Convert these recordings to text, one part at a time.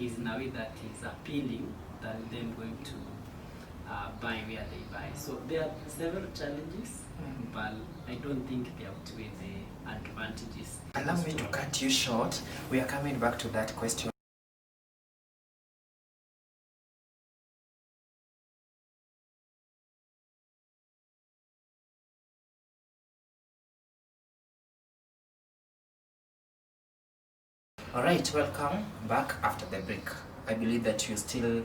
is in a way that is appealing than them going to buy where they buy. So there are several challenges, but I don't think they outweigh the advantages. Allow me to cut you short. We are coming back to that question. Alright, welcome back after the break. I believe that you're still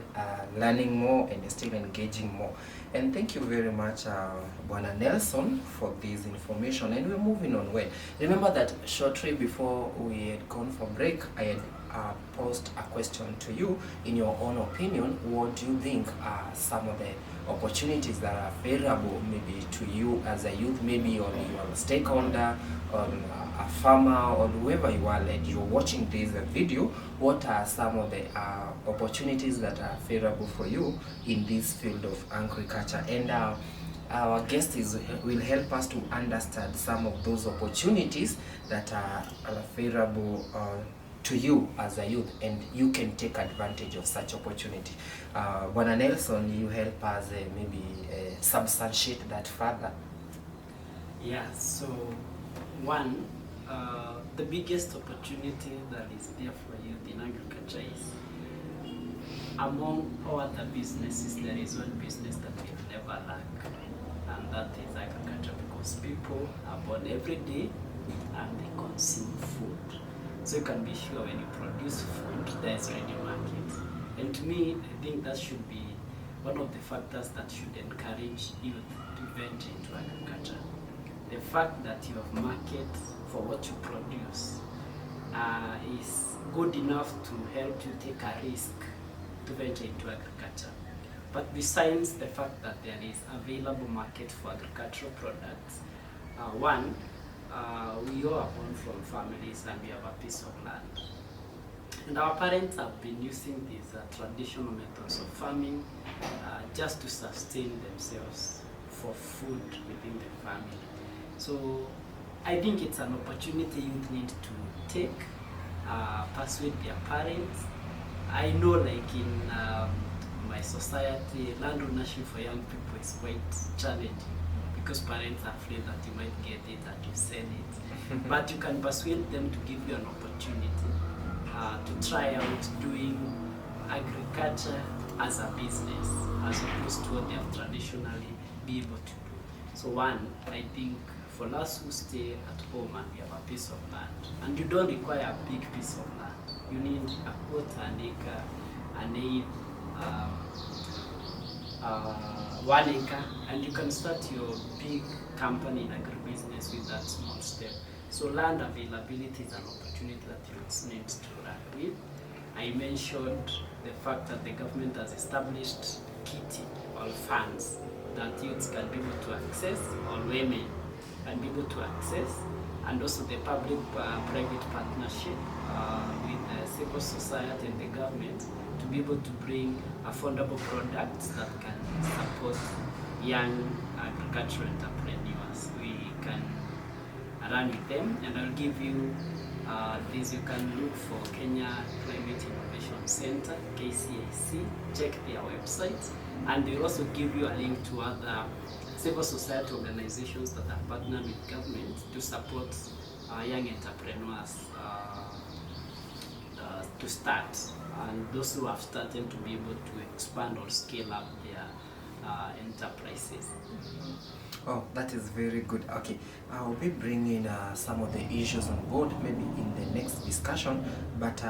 learning more and you're still engaging more. And thank you very much, Bwana Nelson, for this information. And we're moving on well. Remember that shortly before we had gone for break, I had posed a question to you. In your own opinion, what do you think are some of the opportunities that are favorable maybe to you as a youth, maybe on your stakeholder, on a farmer, or whoever you are, and you're watching this video? What are some of the opportunities that are favorable for you in this field of agriculture? And our guest will help us to understand some of those opportunities that are favorable to you as a youth, and you can take advantage of such opportunity. Bwana Nelson, you help us maybe substantiate that further. Yeah, so one, the biggest opportunity that is there for youth in agriculture is, among all other businesses, there is one business that will never lack, and that is agriculture, because people are born every day and they consume food. So you can be sure when you produce food, there is already a market. And to me, I think that should be one of the factors that should encourage youth to venture into agriculture. The fact that you have market for what you produce is good enough to help you take a risk to venture into agriculture. But besides the fact that there is available market for agricultural products, one, we all are born from families and we have a piece of land. And our parents have been using these traditional methods of farming just to sustain themselves for food within the family. So I think it's an opportunity youth need to take, persuade their parents. I know, like in my society, land ownership for young people is quite challenging, because parents are afraid that you might get it and you sell it. But you can persuade them to give you an opportunity to try out doing agriculture as a business, as opposed to what they have traditionally been able to do. So one, I think for us who stay at home and we have a piece of land, and you don't require a big piece of land, you need a quarter, an acre, an eighth, 1 acre, and you can start your big company in agribusiness with that small step. So land availability is an opportunity that youth need to run with. I mentioned the fact that the government has established kitty or funds that youths can be able to access, or women can be able to access, and also the public-private partnership with the civil society and the government to be able to bring affordable products that can support young agricultural entrepreneurs. We can run with them, and I'll give you this. You can look for Kenya Climate Innovation Center, KCIC, check their website, and they'll also give you a link to other civil society organizations that are partnered with government to support young entrepreneurs to start, and those who have started to be able to expand or scale up their enterprises. Oh, that is very good. Okay, I'll be bringing some of the issues on board maybe in the next discussion, but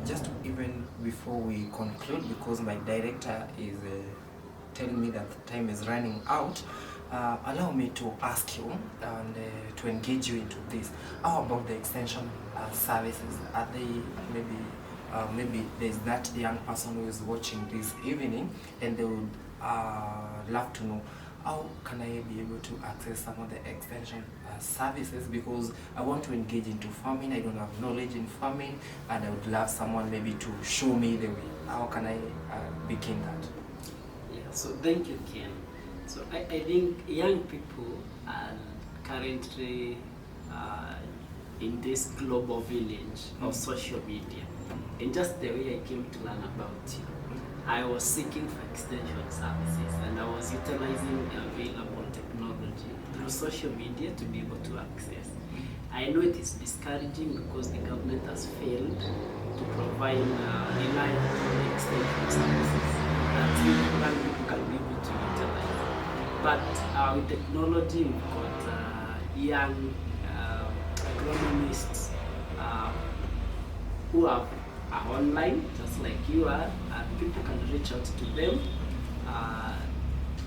just even before we conclude, because my director is telling me that the time is running out, allow me to ask you and to engage you into this. How about the extension services? Are they maybe there's that young person who is watching this evening and they would love to know, how can I be able to access some of the extension services, because I want to engage into farming. I don't have knowledge in farming, and I would love someone maybe to show me the way. How can I begin that? Yeah, so thank you, Ken. So I think young people are currently in this global village of social media. And just the way I came to learn about you, I was seeking for extension services, and I was utilizing available technology through social media to be able to access. I know it is discouraging because the government has failed to provide reliable extension services that people can be able to utilize. But with technology, we've got young agronomists who are online, just like you are, and people can reach out to them.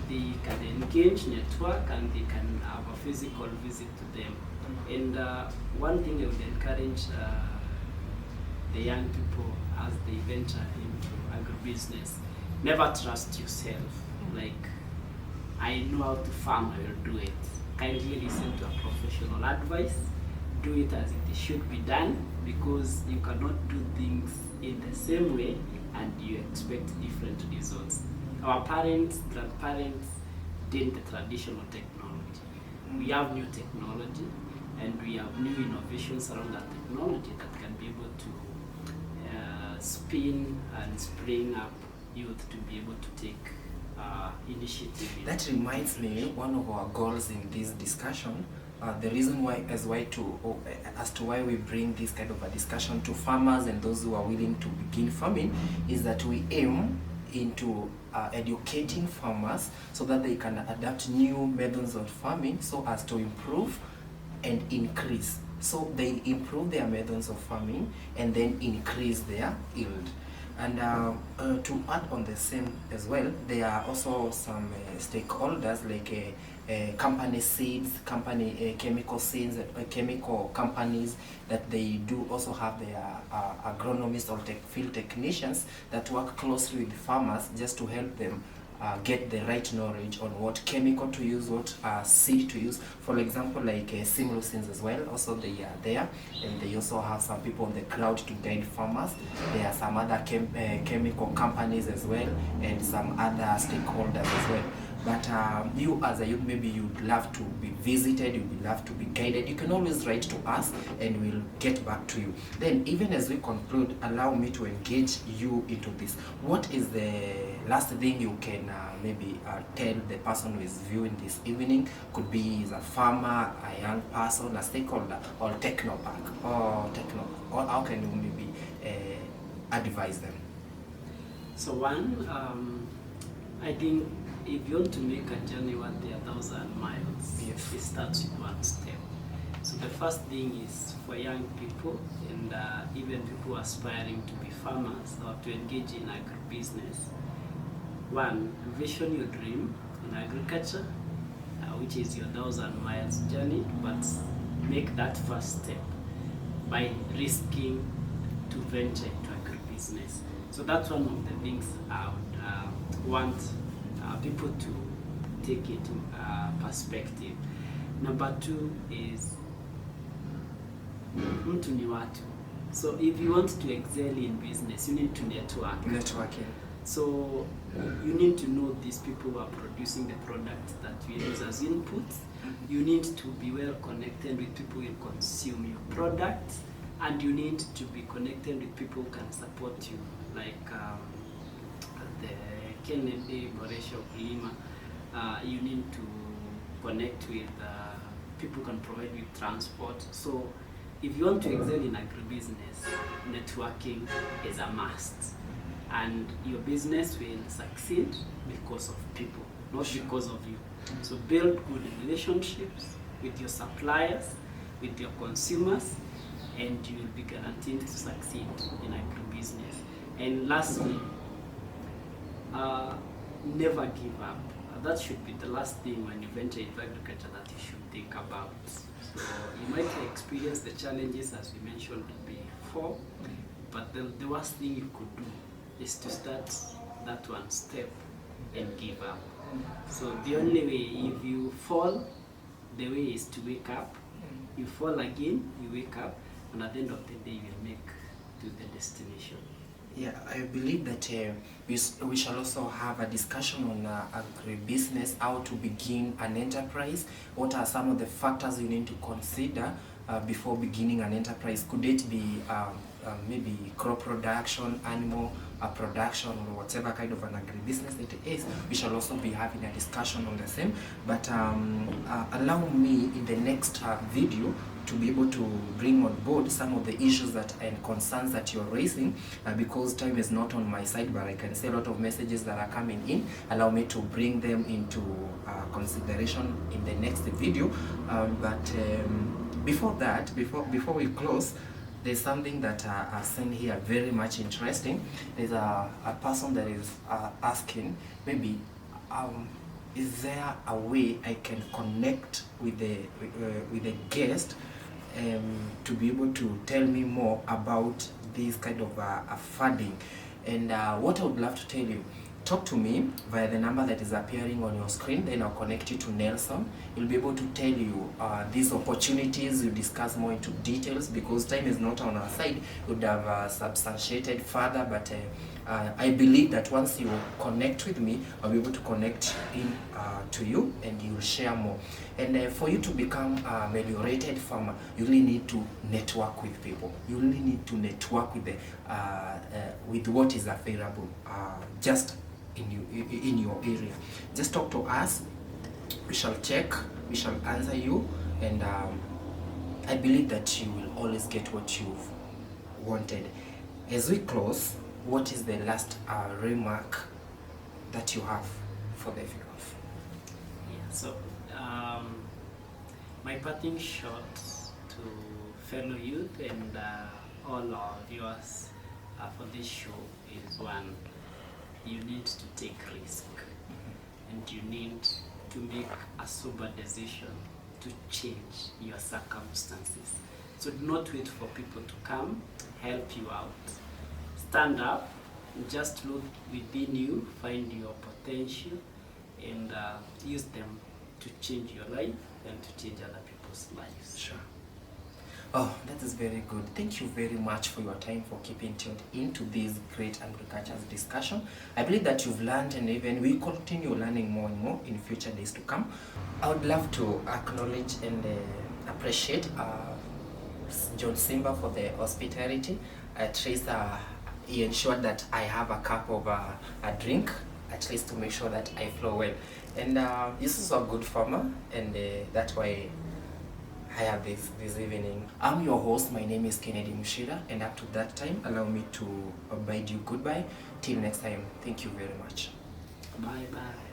They can engage, network, and they can have a physical visit to them. And one thing I would encourage the young people as they venture into agribusiness, never trust yourself. Like, I know how to farm, I will do it. Kindly listen to a professional advice. Do it as it should be done, because you cannot do things in the same way and you expect different results. Our parents, grandparents did the traditional technology. We have new technology, and we have new innovations around that technology that can be able to spin and spring up youth to be able to take initiative. That reminds me, one of our goals in this discussion, the reason why as to why we bring this kind of a discussion to farmers and those who are willing to begin farming, is that we aim into educating farmers so that they can adapt new methods of farming so as to improve and increase. So they improve their methods of farming and then increase their yield. And to add on the same as well, there are also some stakeholders like company seeds, chemical seeds, chemical companies, that they do also have their agronomists or field technicians that work closely with farmers just to help them get the right knowledge on what chemical to use, what seed to use. For example, like Simulsins as well, also they are there, and they also have some people on the ground to guide farmers. There are some other chemical companies as well, and some other stakeholders as well. But you as a youth, maybe you'd love to be visited, you'd love to be guided, you can always write to us and we'll get back to you. Then, even as we conclude, allow me to engage you into this. What is the last thing you can maybe tell the person who is viewing this evening? Could be as a farmer, a young person, a stakeholder, or technopark, or how can you maybe advise them? So one, I think if you want to make a journey worth 1,000 miles, yes, it starts with one step. So the first thing is for young people and even people aspiring to be farmers or to engage in agribusiness. One, vision your dream in agriculture, which is your 1,000 miles journey, but make that first step by risking to venture into agribusiness. So that's one of the things I would want people to take into perspective. Number two is mtu ni watu. So if you want to excel in business, you need to network. Networking. So you need to know these people who are producing the products that we use as inputs. You need to be well connected with people who consume your products, and you need to be connected with people who can support you, like the Kennedy Boresha Ukulima. You need to connect with people who can provide with transport. So if you want to excel in agribusiness, networking is a must. And your business will succeed because of people, not because of you. So build good relationships with your suppliers, with your consumers, and you will be guaranteed to succeed in agribusiness. And lastly, never give up. That should be the last thing when you venture into agriculture that you should think about. So you might experience the challenges as we mentioned before, but the worst thing you could do is to start that one step and give up. So the only way, if you fall, the way is to wake up. You fall again, you wake up, and at the end of the day, you will make to the destination. Yeah, I believe that we shall also have a discussion on agribusiness, how to begin an enterprise. What are some of the factors you need to consider before beginning an enterprise? Could it be maybe crop production, animal production, or whatever kind of an agribusiness it is, we shall also be having a discussion on the same. But allow me in the next video to be able to bring on board some of the issues that and concerns that you're raising, because time is not on my side, but I can see a lot of messages that are coming in. Allow me to bring them into consideration in the next video. But before that, before we close, there's something that I've seen here very much interesting. There's a person that is asking, maybe is there a way I can connect with the guest to be able to tell me more about this kind of funding? And what I would love to tell you, talk to me via the number that is appearing on your screen. Then I'll connect you to Nelson. He'll be able to tell you these opportunities. You discuss more into details, because time is not on our side. Would have substantiated further, but I believe that once you connect with me, I'll be able to connect in to you, and you'll share more. And for you to become a meliorated farmer, you really need to network with people. You really need to network with the with what is available just in your area. Just talk to us. We shall check. We shall answer you, and I believe that you will always get what you've wanted. As we close, what is the last remark that you have for the viewers? Yeah, so my parting shot to fellow youth and all our viewers for this show is, one, you need to take risk, and you need to make a sober decision to change your circumstances. So do not wait for people to come help you out. Stand up, just look within you, find your potential, and use them to change your life and to change other people's lives. Sure. Oh, that is very good. Thank you very much for your time, for keeping tuned into this great agriculture discussion. I believe that you've learned, and even we continue learning more and more in future days to come. I would love to acknowledge and appreciate John Simba for the hospitality. At least he ensured that I have a cup of a drink, at least to make sure that I flow well. And this is a good farmer, and that's why I have this evening. I'm your host. My name is Kennedy Mushira, and up to that time, allow me to bid you goodbye. Till next time, thank you very much. Bye bye.